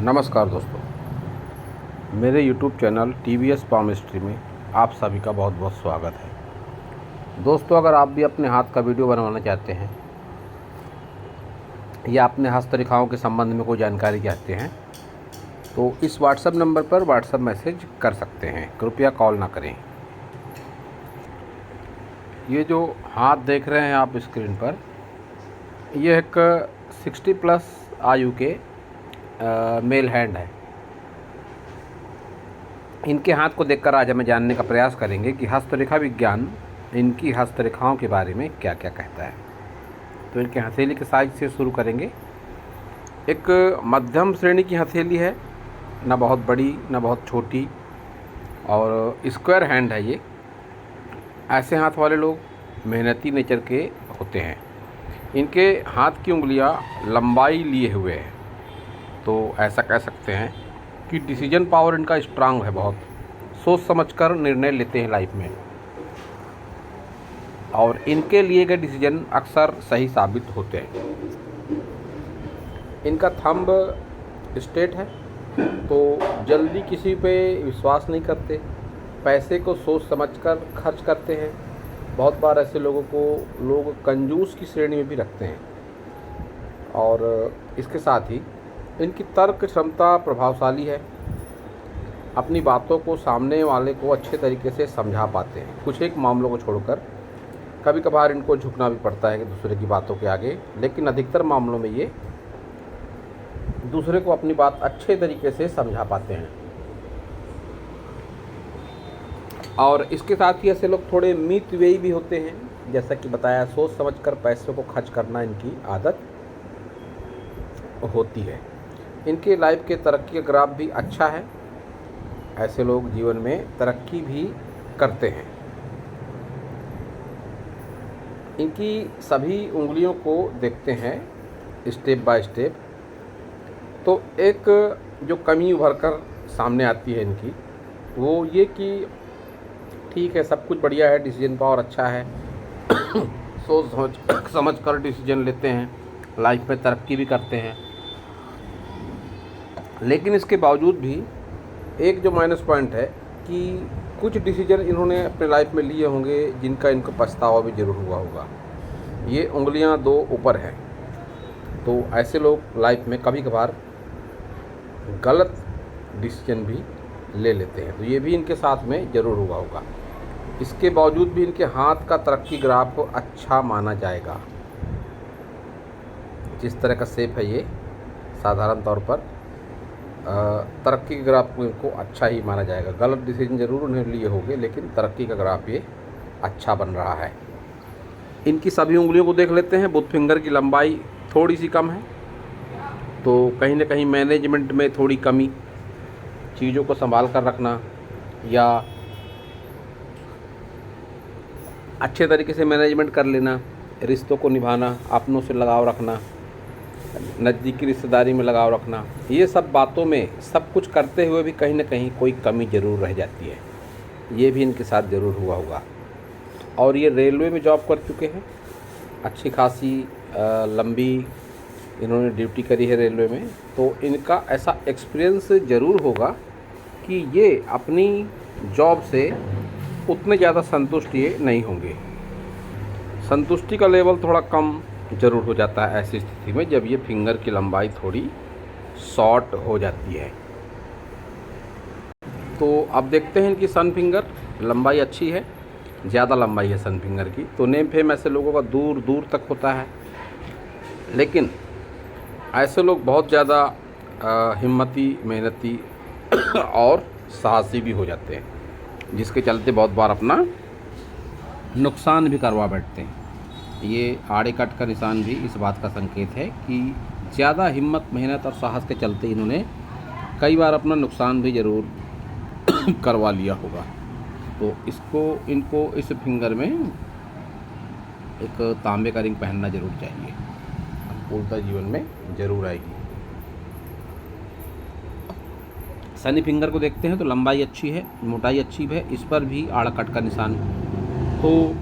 नमस्कार दोस्तों, मेरे YouTube चैनल TVS पामिस्ट्री में आप सभी का बहुत बहुत स्वागत है। दोस्तों, अगर आप भी अपने हाथ का वीडियो बनवाना चाहते हैं या अपने हस्तरेखाओं के संबंध में कोई जानकारी चाहते हैं तो इस WhatsApp नंबर पर WhatsApp मैसेज कर सकते हैं, कृपया कॉल ना करें। ये जो हाथ देख रहे हैं आप स्क्रीन पर, यह एक 60+ आयु के मेल हैंड है। इनके हाथ को देखकर आज हमें जानने का प्रयास करेंगे कि हस्तरेखा विज्ञान इनकी हस्तरेखाओं के बारे में क्या क्या कहता है। तो इनके हथेली के साइज से शुरू करेंगे। एक मध्यम श्रेणी की हथेली है, ना बहुत बड़ी ना बहुत छोटी, और स्क्वायर हैंड है ये। ऐसे हाथ वाले लोग मेहनती नेचर के होते हैं। इनके हाथ की उंगलियां लंबाई लिए हुए हैं, तो ऐसा कह सकते हैं कि डिसीजन पावर इनका स्ट्रांग है। बहुत सोच समझकर निर्णय लेते हैं लाइफ में, और इनके लिए गए डिसीजन अक्सर सही साबित होते हैं। इनका थंब स्ट्रेट है, तो जल्दी किसी पे विश्वास नहीं करते। पैसे को सोच समझकर खर्च करते हैं। बहुत बार ऐसे लोगों को लोग कंजूस की श्रेणी में भी रखते हैं। और इसके साथ ही इनकी तर्क क्षमता प्रभावशाली है। अपनी बातों को सामने वाले को अच्छे तरीके से समझा पाते हैं। कुछ एक मामलों को छोड़कर कभी कभार इनको झुकना भी पड़ता है कि दूसरे की बातों के आगे, लेकिन अधिकतर मामलों में ये दूसरे को अपनी बात अच्छे तरीके से समझा पाते हैं। और इसके साथ ही ऐसे लोग थोड़े मितव्ययी भी होते हैं। जैसा कि बताया, सोच समझकर पैसों को खर्च करना इनकी आदत होती है। इनके लाइफ के तरक्की का ग्राफ भी अच्छा है। ऐसे लोग जीवन में तरक्की भी करते हैं। इनकी सभी उंगलियों को देखते हैं स्टेप बाय स्टेप, तो एक जो कमी उभर कर सामने आती है इनकी, वो ये कि ठीक है, सब कुछ बढ़िया है, डिसीजन पावर अच्छा है, सोच समझ कर डिसीजन लेते हैं, लाइफ में तरक्की भी करते हैं। लेकिन इसके बावजूद भी एक जो माइनस पॉइंट है कि कुछ डिसीजन इन्होंने अपने लाइफ में लिए होंगे जिनका इनको पछतावा भी ज़रूर हुआ होगा। ये उंगलियां दो ऊपर हैं, तो ऐसे लोग लाइफ में कभी कभार गलत डिसीजन भी ले लेते हैं। तो ये भी इनके साथ में ज़रूर हुआ होगा। इसके बावजूद भी इनके हाथ का तरक्की ग्राफ को अच्छा माना जाएगा। जिस तरह का शेप है ये, साधारण तौर पर तरक्की के ग्राफ को इनको अच्छा ही माना जाएगा। गलत डिसीजन ज़रूर उन्हें लिए होंगे, लेकिन तरक्की का ग्राफ ये अच्छा बन रहा है। इनकी सभी उंगलियों को देख लेते हैं। बुथ फिंगर की लंबाई थोड़ी सी कम है, तो कहीं ना कहीं मैनेजमेंट में थोड़ी कमी, चीज़ों को संभाल कर रखना या अच्छे तरीके से मैनेजमेंट कर लेना, रिश्तों को निभाना, अपनों से लगाव रखना, नज़दीकी रिश्तेदारी में लगाव रखना, ये सब बातों में सब कुछ करते हुए भी कहीं ना कहीं कोई कमी ज़रूर रह जाती है। ये भी इनके साथ ज़रूर हुआ होगा। और ये रेलवे में जॉब कर चुके हैं। अच्छी खासी लंबी इन्होंने ड्यूटी करी है रेलवे में, तो इनका ऐसा एक्सपीरियंस ज़रूर होगा कि ये अपनी जॉब से उतने ज़्यादा संतुष्ट ये नहीं होंगे। संतुष्टि का लेवल थोड़ा कम ज़रूर हो जाता है ऐसी स्थिति में, जब ये फिंगर की लंबाई थोड़ी शॉर्ट हो जाती है। तो अब देखते हैं इनकी सन फिंगर लंबाई अच्छी है, ज़्यादा लंबाई है सन फिंगर की। तो नेम फेम ऐसे लोगों का दूर दूर तक होता है, लेकिन ऐसे लोग बहुत ज़्यादा हिम्मती, मेहनती और साहसी भी हो जाते हैं, जिसके चलते बहुत बार अपना नुकसान भी करवा बैठते हैं। ये आड़े कट का निशान भी इस बात का संकेत है कि ज़्यादा हिम्मत, मेहनत और साहस के चलते इन्होंने कई बार अपना नुकसान भी ज़रूर करवा लिया होगा। तो इनको इस फिंगर में एक तांबे का रिंग पहनना ज़रूर चाहिए, अनुकूलता जीवन में ज़रूर आएगी। सनी फिंगर को देखते हैं तो लंबाई अच्छी है, मोटाई अच्छी है, इस पर भी आड़ा कट का निशान। तो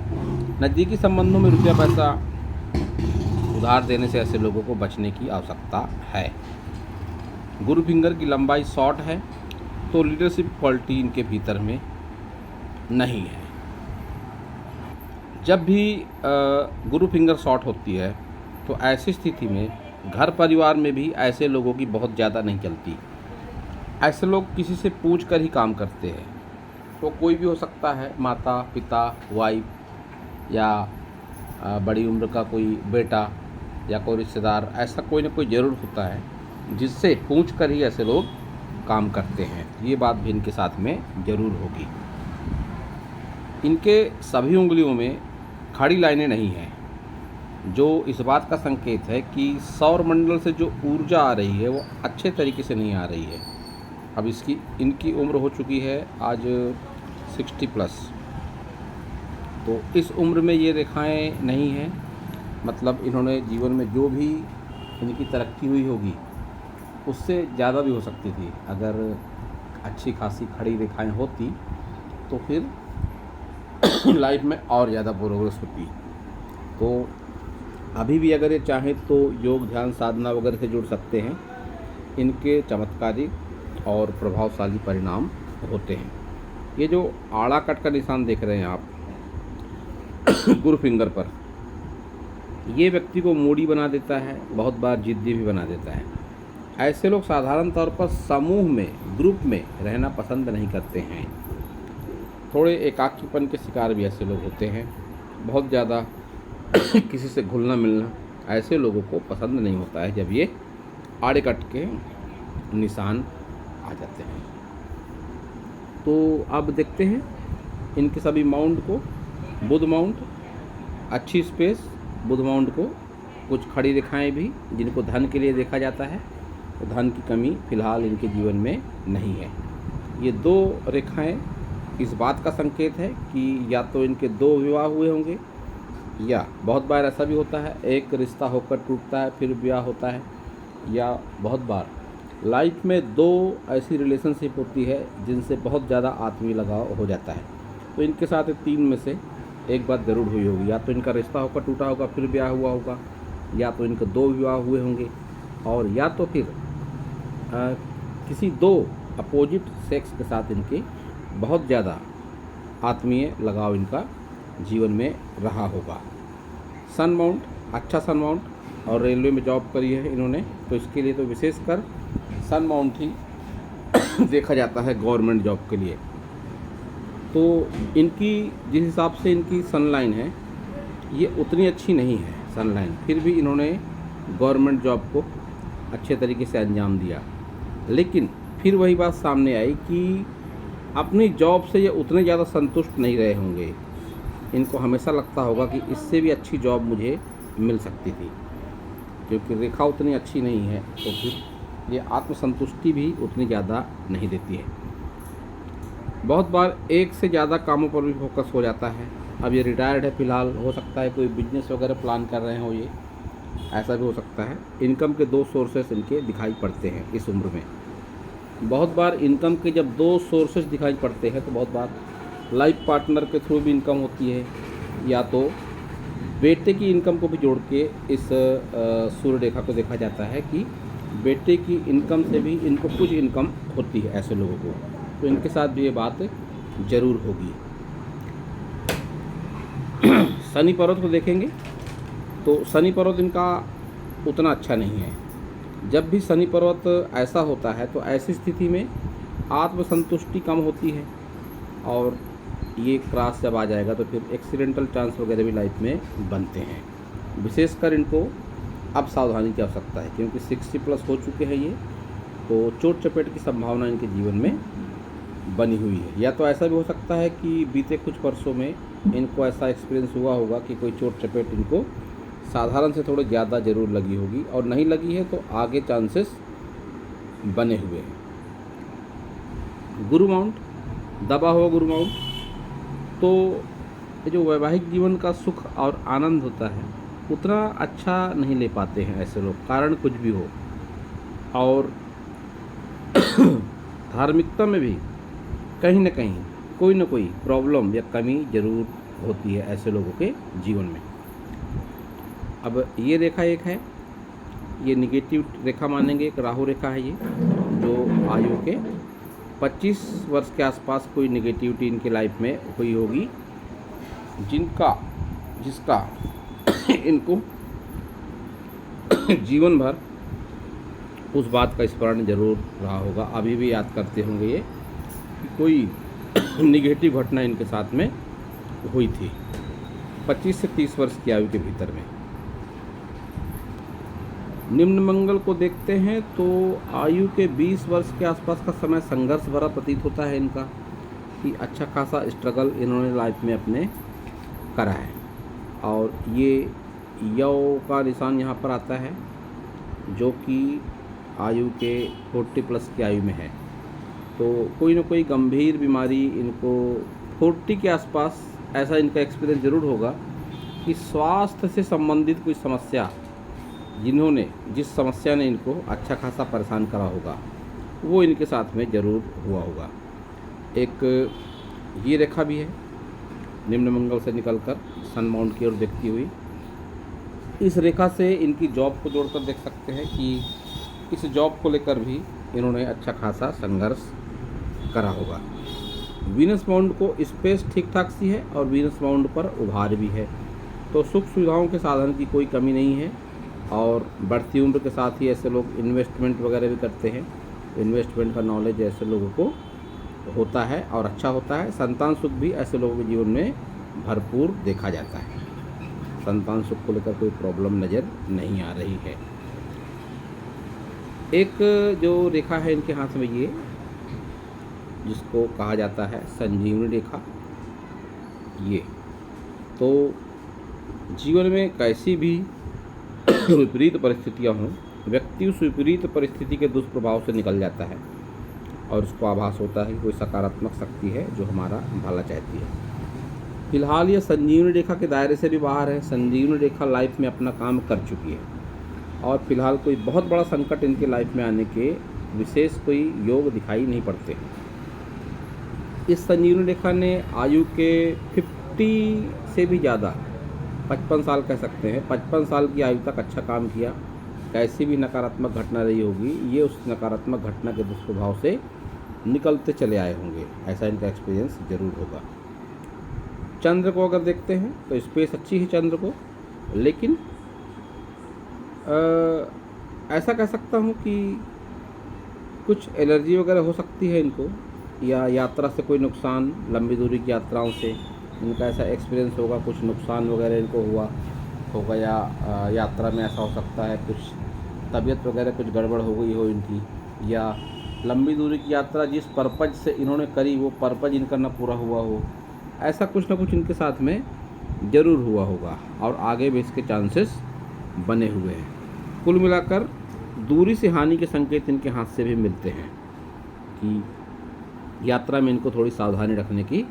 नज़दीकी संबंधों में रुपया पैसा उधार देने से ऐसे लोगों को बचने की आवश्यकता है। गुरु फिंगर की लंबाई शॉर्ट है, तो लीडरशिप क्वालिटी इनके भीतर में नहीं है। जब भी गुरु फिंगर शॉर्ट होती है तो ऐसी स्थिति में घर परिवार में भी ऐसे लोगों की बहुत ज़्यादा नहीं चलती। ऐसे लोग किसी से पूछ कर ही काम करते हैं। तो कोई भी हो सकता है, माता पिता, वाइफ, या बड़ी उम्र का कोई बेटा या कोई रिश्तेदार, ऐसा कोई ना कोई ज़रूर होता है जिससे पूछ कर ही ऐसे लोग काम करते हैं। ये बात भी इनके साथ में ज़रूर होगी। इनके सभी उंगलियों में खड़ी लाइनें नहीं हैं, जो इस बात का संकेत है कि सौर मंडल से जो ऊर्जा आ रही है वो अच्छे तरीके से नहीं आ रही है। अब इनकी उम्र हो चुकी है आज 60+। तो इस उम्र में ये रेखाएं नहीं हैं, मतलब इन्होंने जीवन में जो भी इनकी तरक्की हुई होगी उससे ज़्यादा भी हो सकती थी। अगर अच्छी खासी खड़ी रेखाएं होती तो फिर लाइफ में और ज़्यादा प्रोग्रेस होती। तो अभी भी अगर ये चाहें तो योग, ध्यान, साधना वगैरह से जुड़ सकते हैं। इनके चमत्कारिक और प्रभावशाली परिणाम होते हैं। ये जो आड़ा कट का निशान देख रहे हैं आप गुरु फिंगर पर, ये व्यक्ति को मूडी बना देता है, बहुत बार जिद्दी भी बना देता है। ऐसे लोग साधारण तौर पर समूह में, ग्रुप में रहना पसंद नहीं करते हैं। थोड़े एकाकीपन के शिकार भी ऐसे लोग होते हैं। बहुत ज़्यादा किसी से घुलना मिलना ऐसे लोगों को पसंद नहीं होता है जब ये आड़े कट के निशान आ जाते हैं। तो अब देखते हैं इनके सभी माउंट को। बुध माउंट, अच्छी स्पेस बुध माउंट को, कुछ खड़ी रेखाएं भी जिनको धन के लिए देखा जाता है, तो धन की कमी फिलहाल इनके जीवन में नहीं है। ये 2 रेखाएं इस बात का संकेत है कि या तो इनके 2 विवाह हुए होंगे, या बहुत बार ऐसा भी होता है एक रिश्ता होकर टूटता है फिर ब्याह होता है, या बहुत बार लाइफ में 2 ऐसी रिलेशनशिप होती है जिनसे बहुत ज़्यादा आत्मीय लगाव हो जाता है। तो इनके साथ 3 में से एक बात ज़रूर हुई होगी। या तो इनका रिश्ता होकर टूटा होगा फिर ब्याह हुआ होगा, या तो इनके 2 विवाह हुए होंगे, और या तो फिर किसी 2 अपोजिट सेक्स के साथ इनके बहुत ज़्यादा आत्मीय लगाव इनका जीवन में रहा होगा। सन माउंट, अच्छा सन माउंट, और रेलवे में जॉब करी है इन्होंने, तो इसके लिए तो विशेषकर सन माउंट ही देखा जाता है गवर्नमेंट जॉब के लिए। तो इनकी जिस हिसाब से इनकी सनलाइन है ये उतनी अच्छी नहीं है सनलाइन, फिर भी इन्होंने गवर्नमेंट जॉब को अच्छे तरीके से अंजाम दिया। लेकिन फिर वही बात सामने आई कि अपनी जॉब से ये उतने ज़्यादा संतुष्ट नहीं रहे होंगे। इनको हमेशा लगता होगा कि इससे भी अच्छी जॉब मुझे मिल सकती थी, क्योंकि रेखा उतनी अच्छी नहीं है, तो फिर ये आत्मसंतुष्टि भी उतनी ज़्यादा नहीं देती है। बहुत बार एक से ज़्यादा कामों पर भी फोकस हो जाता है। अब ये रिटायर्ड है फिलहाल, हो सकता है कोई बिजनेस वगैरह प्लान कर रहे हो, ये ऐसा भी हो सकता है। इनकम के 2 सोर्सेस इनके दिखाई पड़ते हैं इस उम्र में। बहुत बार इनकम के जब 2 सोर्सेस दिखाई पड़ते हैं तो बहुत बार लाइफ पार्टनर के थ्रू भी इनकम होती है, या तो बेटे की इनकम को भी जोड़ के इस सूर्य रेखा को देखा जाता है कि बेटे की इनकम से भी इनको कुछ इनकम होती है ऐसे लोगों को। तो इनके साथ भी ये बात ज़रूर होगी। शनि पर्वत को देखेंगे तो शनि पर्वत इनका उतना अच्छा नहीं है। जब भी शनि पर्वत ऐसा होता है तो ऐसी स्थिति में आत्मसंतुष्टि कम होती है, और ये क्रॉस जब आ जाएगा तो फिर एक्सीडेंटल चांस वगैरह भी लाइफ में बनते हैं। विशेषकर इनको अब सावधानी की आवश्यकता है, क्योंकि 60+ हो चुके हैं ये, तो चोट चपेट की संभावना इनके जीवन में बनी हुई है। या तो ऐसा भी हो सकता है कि बीते कुछ वर्षों में इनको ऐसा एक्सपीरियंस हुआ होगा कि कोई चोट चपेट इनको साधारण से थोड़ी ज़्यादा ज़रूर लगी होगी, और नहीं लगी है तो आगे चांसेस बने हुए हैं। गुरु माउंट, दबा हुआ गुरु माउंट, तो ये जो वैवाहिक जीवन का सुख और आनंद होता है उतना अच्छा नहीं ले पाते हैं ऐसे लोग, कारण कुछ भी हो। और धार्मिकता में भी कहीं ना कहीं कोई ना कोई प्रॉब्लम या कमी ज़रूर होती है ऐसे लोगों के जीवन में। अब ये रेखा एक है, ये निगेटिव रेखा मानेंगे, एक राहु रेखा है ये, जो आयु के 25 वर्ष के आसपास कोई निगेटिविटी इनके लाइफ में हुई होगी, जिसका इनको जीवन भर उस बात का स्मरण जरूर रहा होगा। अभी भी याद करते होंगे ये कि कोई निगेटिव घटना इनके साथ में हुई थी 25 से 30 वर्ष की आयु के भीतर में। निम्न मंगल को देखते हैं तो आयु के 20 वर्ष के आसपास का समय संघर्ष भरा प्रतीत होता है इनका, कि अच्छा खासा स्ट्रगल इन्होंने लाइफ में अपने करा है। और ये यौ का निशान यहाँ पर आता है, जो कि आयु के 40 प्लस की आयु में है। तो कोई ना कोई गंभीर बीमारी इनको 40 के आसपास, ऐसा इनका एक्सपीरियंस ज़रूर होगा कि स्वास्थ्य से संबंधित कोई समस्या, जिस समस्या ने इनको अच्छा खासा परेशान करा होगा, वो इनके साथ में ज़रूर हुआ होगा। एक ये रेखा भी है निम्न मंगल से निकलकर सन माउंट की ओर देखती हुई। इस रेखा से इनकी जॉब को जोड़कर देख सकते हैं कि इस जॉब को लेकर भी इन्होंने अच्छा खासा संघर्ष करा होगा। वीनस माउंट को स्पेस ठीक ठाक सी है और वीनस माउंट पर उभार भी है, तो सुख सुविधाओं के साधन की कोई कमी नहीं है। और बढ़ती उम्र के साथ ही ऐसे लोग इन्वेस्टमेंट वगैरह भी करते हैं। इन्वेस्टमेंट का नॉलेज ऐसे लोगों को होता है और अच्छा होता है। संतान सुख भी ऐसे लोगों के जीवन में भरपूर देखा जाता है। संतान सुख को लेकर कोई प्रॉब्लम नज़र नहीं आ रही है। एक जो रेखा है इनके हाथ में, ये जिसको कहा जाता है संजीवनी रेखा, ये तो जीवन में कैसी भी विपरीत परिस्थितियां हों, व्यक्ति उस विपरीत परिस्थिति के दुष्प्रभाव से निकल जाता है और उसको आभास होता है कि कोई सकारात्मक शक्ति है जो हमारा भला चाहती है। फिलहाल ये संजीवनी रेखा के दायरे से भी बाहर है। संजीवनी रेखा लाइफ में अपना काम कर चुकी है और फिलहाल कोई बहुत बड़ा संकट इनके लाइफ में आने के विशेष कोई योग दिखाई नहीं पड़ते। इस संजीवनी रेखा ने आयु के 50 से भी ज़्यादा, 55 साल कह सकते हैं, 55 साल की आयु तक अच्छा काम किया। कैसी भी नकारात्मक घटना रही होगी, ये उस नकारात्मक घटना के दुष्प्रभाव से निकलते चले आए होंगे, ऐसा इनका एक्सपीरियंस ज़रूर होगा। चंद्र को अगर देखते हैं तो स्पेस अच्छी है चंद्र को, लेकिन ऐसा कह सकता हूँ कि कुछ एलर्जी वगैरह हो सकती है इनको, या यात्रा से कोई नुकसान, लंबी दूरी की यात्राओं से इनका ऐसा एक्सपीरियंस होगा। कुछ नुकसान वगैरह इनको हुआ होगा, या यात्रा में ऐसा हो सकता है कुछ तबीयत वगैरह कुछ गड़बड़ हो गई हो इनकी, या लंबी दूरी की यात्रा जिस पर्पज से इन्होंने करी वो पर्पज इनका न पूरा हुआ हो। ऐसा कुछ ना कुछ इनके साथ में ज़रूर हुआ होगा और आगे भी इसके चांसेस बने हुए हैं। कुल मिलाकर दूरी से हानि के संकेत इनके हाथ से भी मिलते हैं कि यात्रा में इनको थोड़ी सावधानी रखने की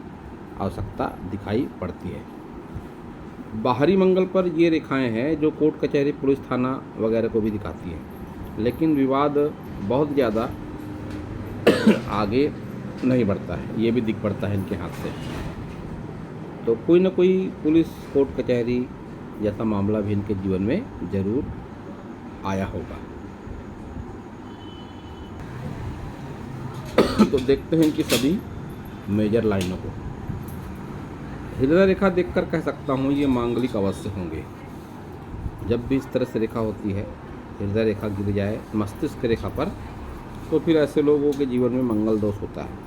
आवश्यकता दिखाई पड़ती है। बाहरी मंगल पर ये रेखाएं हैं जो कोर्ट कचहरी पुलिस थाना वगैरह को भी दिखाती हैं, लेकिन विवाद बहुत ज़्यादा आगे नहीं बढ़ता है, ये भी दिख पड़ता है इनके हाथ से। तो कोई ना कोई पुलिस कोर्ट कचहरी जैसा मामला भी इनके जीवन में ज़रूर आया होगा। तो देखते हैं इनकी सभी मेजर लाइनों को। हृदय रेखा देखकर कह सकता हूँ ये मांगलिक अवश्य होंगे। जब भी इस तरह से रेखा होती है, हृदय रेखा गिर जाए मस्तिष्क रेखा पर, तो फिर ऐसे लोगों के जीवन में मंगल दोष होता है।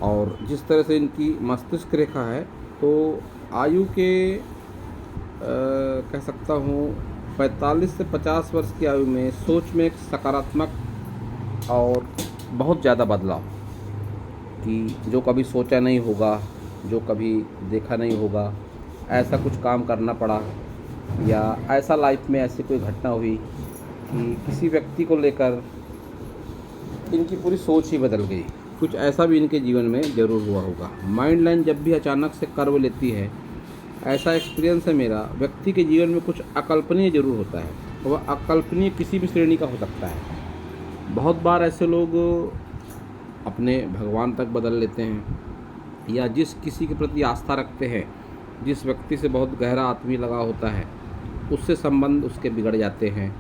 और जिस तरह से इनकी मस्तिष्क रेखा है, तो आयु के कह सकता हूँ 45 से 50 वर्ष की आयु में सोच में एक सकारात्मक और बहुत ज़्यादा बदलाव, कि जो कभी सोचा नहीं होगा, जो कभी देखा नहीं होगा, ऐसा कुछ काम करना पड़ा, या ऐसा लाइफ में ऐसी कोई घटना हुई कि किसी व्यक्ति को लेकर इनकी पूरी सोच ही बदल गई। कुछ ऐसा भी इनके जीवन में ज़रूर हुआ होगा। माइंड लाइन जब भी अचानक से कर्व लेती है, ऐसा एक्सपीरियंस है मेरा, व्यक्ति के जीवन में कुछ अकल्पनीय ज़रूर होता है। वह अकल्पनीय किसी भी श्रेणी का हो सकता है। बहुत बार ऐसे लोग अपने भगवान तक बदल लेते हैं, या जिस किसी के प्रति आस्था रखते हैं, जिस व्यक्ति से बहुत गहरा आत्मीय लगाव होता है, उससे संबंध उसके बिगड़ जाते हैं,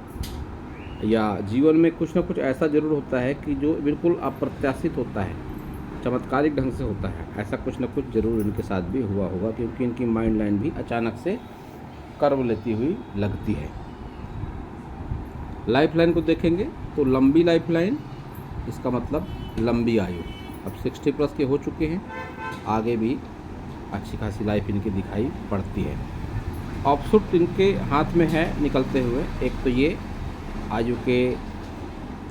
या जीवन में कुछ ना कुछ ऐसा ज़रूर होता है कि जो बिल्कुल अप्रत्याशित होता है, चमत्कारिक ढंग से होता है। ऐसा कुछ ना कुछ ज़रूर इनके साथ भी हुआ होगा, क्योंकि इनकी माइंड लाइन भी अचानक से कर्व लेती हुई लगती है। लाइफ लाइन को देखेंगे तो लंबी लाइफ लाइन, इसका मतलब लंबी आयु। अब 60 प्लस के हो चुके हैं, आगे भी अच्छी खासी लाइफ इनकी दिखाई पड़ती है। ऑप्शूट इनके हाथ में है निकलते हुए, एक तो ये आयु के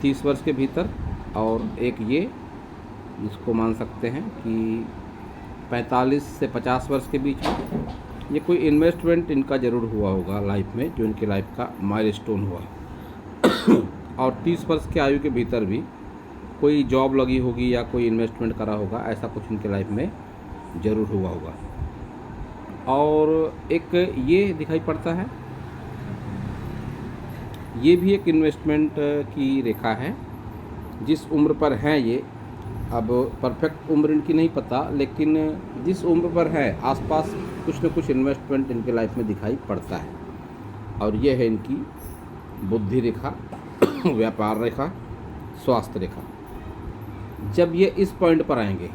30 वर्ष के भीतर, और एक ये जिसको मान सकते हैं कि 45 से 50 वर्ष के बीच में। ये कोई इन्वेस्टमेंट इनका ज़रूर हुआ होगा लाइफ में, जो इनकी लाइफ का माइलस्टोन हुआ। और 30 वर्ष के आयु के भीतर भी कोई जॉब लगी होगी या कोई इन्वेस्टमेंट करा होगा, ऐसा कुछ इनके लाइफ में ज़रूर हुआ होगा। और एक ये दिखाई पड़ता है, ये भी एक इन्वेस्टमेंट की रेखा है। जिस उम्र पर हैं ये, अब परफेक्ट उम्र इनकी नहीं पता, लेकिन जिस उम्र पर है आसपास कुछ न कुछ इन्वेस्टमेंट इनके लाइफ में दिखाई पड़ता है। और ये है इनकी बुद्धि रेखा, व्यापार रेखा, स्वास्थ्य रेखा। जब ये इस पॉइंट पर आएंगे,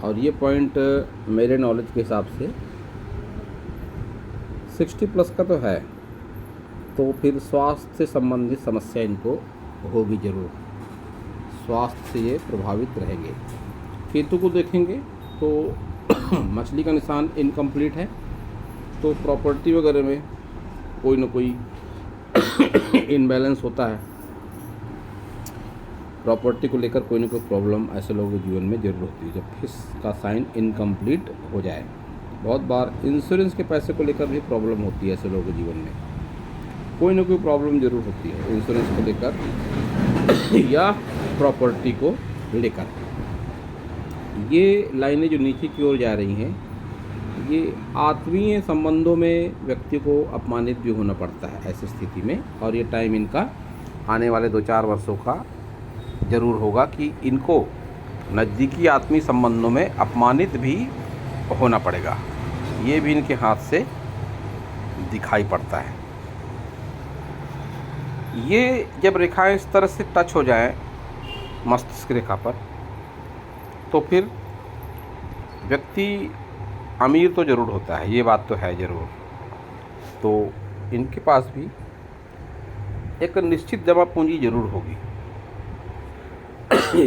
और ये पॉइंट मेरे नॉलेज के हिसाब से 60 प्लस का तो है, तो फिर स्वास्थ्य से संबंधित समस्या इनको होगी ज़रूर। स्वास्थ्य से ये प्रभावित रहेंगे। केतु को देखेंगे तो मछली का निशान इनकम्प्लीट है, तो प्रॉपर्टी वगैरह में कोई ना कोई इनबैलेंस होता है। प्रॉपर्टी को लेकर कोई ना कोई प्रॉब्लम ऐसे लोगों के जीवन में ज़रूर होती है जब फिश का साइन इनकम्प्लीट हो जाए। बहुत बार इंश्योरेंस के पैसे को लेकर भी प्रॉब्लम होती है ऐसे लोगों के जीवन में, कोई ना कोई प्रॉब्लम ज़रूर होती है इंश्योरेंस को लेकर या प्रॉपर्टी को लेकर। ये लाइनें जो नीचे की ओर जा रही हैं, ये आत्मीय संबंधों में व्यक्ति को अपमानित भी होना पड़ता है ऐसी स्थिति में। और ये टाइम इनका आने वाले 2-4 वर्षों का ज़रूर होगा कि इनको नज़दीकी आत्मीय संबंधों में अपमानित भी होना पड़ेगा। ये भी इनके हाथ से दिखाई पड़ता है। ये जब रेखाएं इस तरह से टच हो जाएं मस्तिष्क रेखा पर, तो फिर व्यक्ति अमीर तो ज़रूर होता है, ये बात तो है ज़रूर। तो इनके पास भी एक निश्चित जमा पूंजी ज़रूर होगी,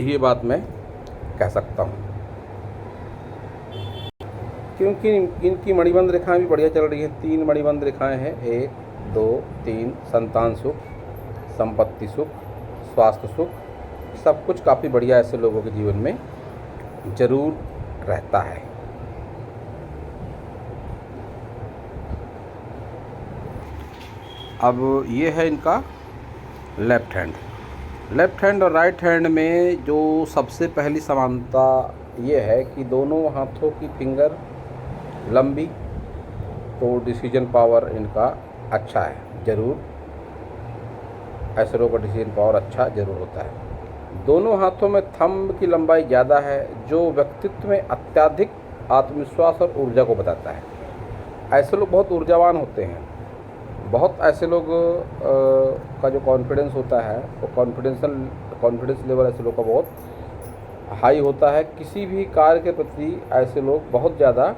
ये बात मैं कह सकता हूँ। क्योंकि इनकी मणिबंध रेखाएं भी बढ़िया चल रही हैं। 3 मणिबंध रेखाएं हैं, 1, 2, 3। संतान सुख, संपत्ति सुख, स्वास्थ्य सुख, सब कुछ काफ़ी बढ़िया ऐसे लोगों के जीवन में ज़रूर रहता है। अब ये है इनका लेफ्ट हैंड। लेफ्ट हैंड और राइट हैंड में जो सबसे पहली समानता ये है कि दोनों हाथों की फिंगर लंबी, तो डिसीजन पावर इनका अच्छा है ज़रूर। ऐसे लोगों का डिसीजन पावर अच्छा ज़रूर होता है। दोनों हाथों में थंब की लंबाई ज़्यादा है, जो व्यक्तित्व में अत्यधिक आत्मविश्वास और ऊर्जा को बताता है। ऐसे लोग बहुत ऊर्जावान होते हैं। बहुत ऐसे लोग का जो कॉन्फिडेंस होता है वो कॉन्फिडेंस लेवल ऐसे लोग का बहुत हाई होता है। किसी भी कार्य के प्रति ऐसे लोग बहुत ज़्यादा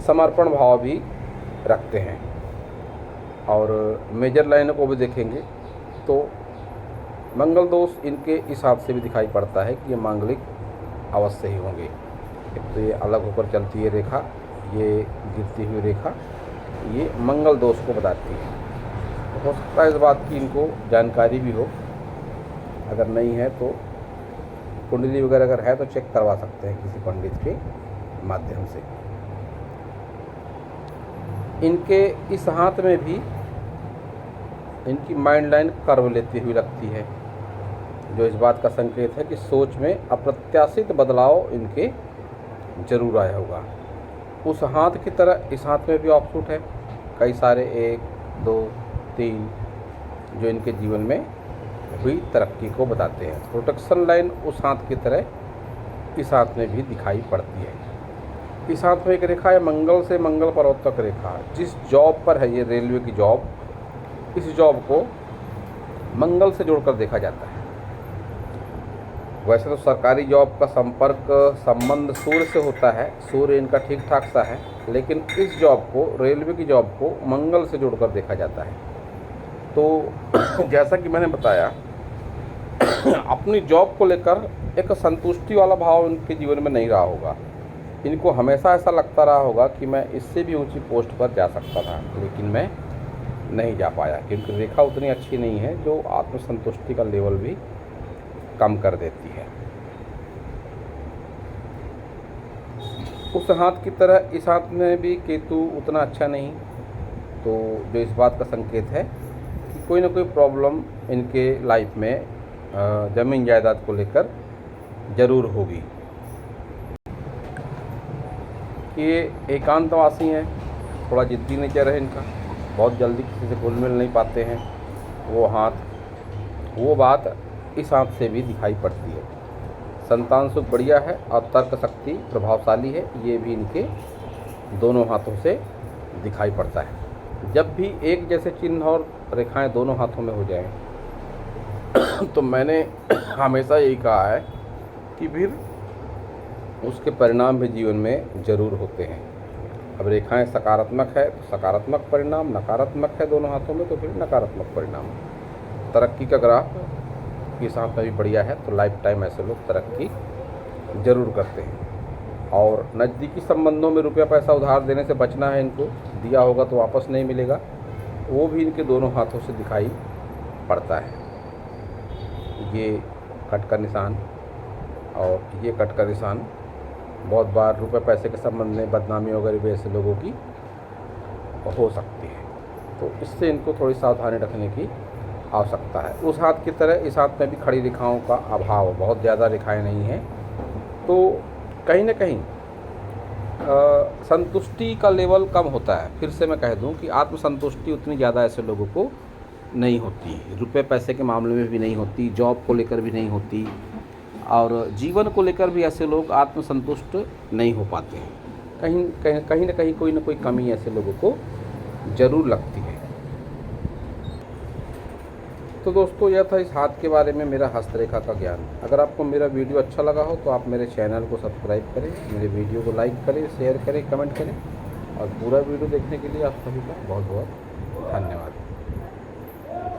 समर्पण भाव भी रखते हैं। और मेजर लाइनों को भी देखेंगे तो मंगल दोष इनके इस हिसाब से भी दिखाई पड़ता है कि ये मांगलिक अवश्य ही होंगे। एक तो ये अलग होकर चलती है रेखा, ये गिरती हुई रेखा, ये मंगल दोष को बताती है। तो हो सकता है इस बात की इनको जानकारी भी हो। अगर नहीं है तो कुंडली वगैरह अगर है तो चेक करवा सकते हैं किसी पंडित के माध्यम से। इनके इस हाथ में भी इनकी माइंड लाइन कर्व लेती हुई लगती है, जो इस बात का संकेत है कि सोच में अप्रत्याशित बदलाव इनके जरूर आया होगा। उस हाथ की तरह इस हाथ में भी ऑफशूट है कई सारे, 1, 2, 3, जो इनके जीवन में हुई तरक्की को बताते हैं। प्रोटेक्शन लाइन उस हाथ की तरह इस हाथ में भी दिखाई पड़ती है। इस हाथ में एक रेखा है मंगल से मंगल पर्वत तक रेखा। जिस जॉब पर है ये रेलवे की जॉब, इस जॉब को मंगल से जोड़कर देखा जाता है। वैसे तो सरकारी जॉब का संबंध सूर्य से होता है, सूर्य इनका ठीक ठाक सा है, लेकिन इस जॉब को, रेलवे की जॉब को मंगल से जोड़कर देखा जाता है। तो जैसा कि मैंने बताया, अपनी जॉब को लेकर एक संतुष्टि वाला भाव इनके जीवन में नहीं रहा होगा। इनको हमेशा ऐसा लगता रहा होगा कि मैं इससे भी ऊंची पोस्ट पर जा सकता था, लेकिन मैं नहीं जा पाया, क्योंकि रेखा उतनी अच्छी नहीं है जो आत्मसंतुष्टि का लेवल भी कम कर देती है। उस हाथ की तरह इस हाथ में भी केतु उतना अच्छा नहीं, तो जो इस बात का संकेत है कि कोई ना कोई प्रॉब्लम इनके लाइफ में ज़मीन जायदाद को लेकर ज़रूर होगी। ये एकांतवासी हैं, थोड़ा जिद्दी नेचर है इनका, बहुत जल्दी किसी से घुल मिल नहीं पाते हैं। वो बात इस हाथ से भी दिखाई पड़ती है। संतान सुख बढ़िया है और तर्क शक्ति प्रभावशाली है, ये भी इनके दोनों हाथों से दिखाई पड़ता है। जब भी एक जैसे चिन्ह और रेखाएं दोनों हाथों में हो जाएं तो मैंने हमेशा यही कहा है कि फिर उसके परिणाम भी जीवन में ज़रूर होते हैं। अब रेखाएं सकारात्मक है तो सकारात्मक परिणाम, नकारात्मक है दोनों हाथों में तो फिर नकारात्मक परिणाम। तरक्की का ग्राफ इस हाथ में भी बढ़िया है, तो लाइफ टाइम ऐसे लोग तरक्की ज़रूर करते हैं। और नज़दीकी संबंधों में रुपया पैसा उधार देने से बचना है इनको, दिया होगा तो वापस नहीं मिलेगा, वो भी इनके दोनों हाथों से दिखाई पड़ता है। ये कट का निशान और ये कट का निशान बहुत बार रुपए पैसे के संबंध में बदनामी वगैरह भी ऐसे लोगों की हो सकती है, तो इससे इनको थोड़ी सावधानी रखने की आवश्यकता है। उस हाथ की तरह इस हाथ में भी खड़ी रेखाओं का अभाव, बहुत ज़्यादा रेखाएं नहीं हैं, तो कहीं ना कहीं संतुष्टि का लेवल कम होता है। फिर से मैं कह दूं कि आत्मसंतुष्टि उतनी ज़्यादा ऐसे लोगों को नहीं होती, रुपए पैसे के मामले में भी नहीं होती, जॉब को लेकर भी नहीं होती, और जीवन को लेकर भी ऐसे लोग आत्मसंतुष्ट नहीं हो पाते हैं। कहीं ना कोई कमी ऐसे लोगों को ज़रूर लगती है। तो दोस्तों, यह था इस हाथ के बारे में मेरा हस्तरेखा का ज्ञान। अगर आपको मेरा वीडियो अच्छा लगा हो तो आप मेरे चैनल को सब्सक्राइब करें, मेरे वीडियो को लाइक करें, शेयर करें, कमेंट करें, और पूरा वीडियो देखने के लिए आप सभी का बहुत बहुत धन्यवाद।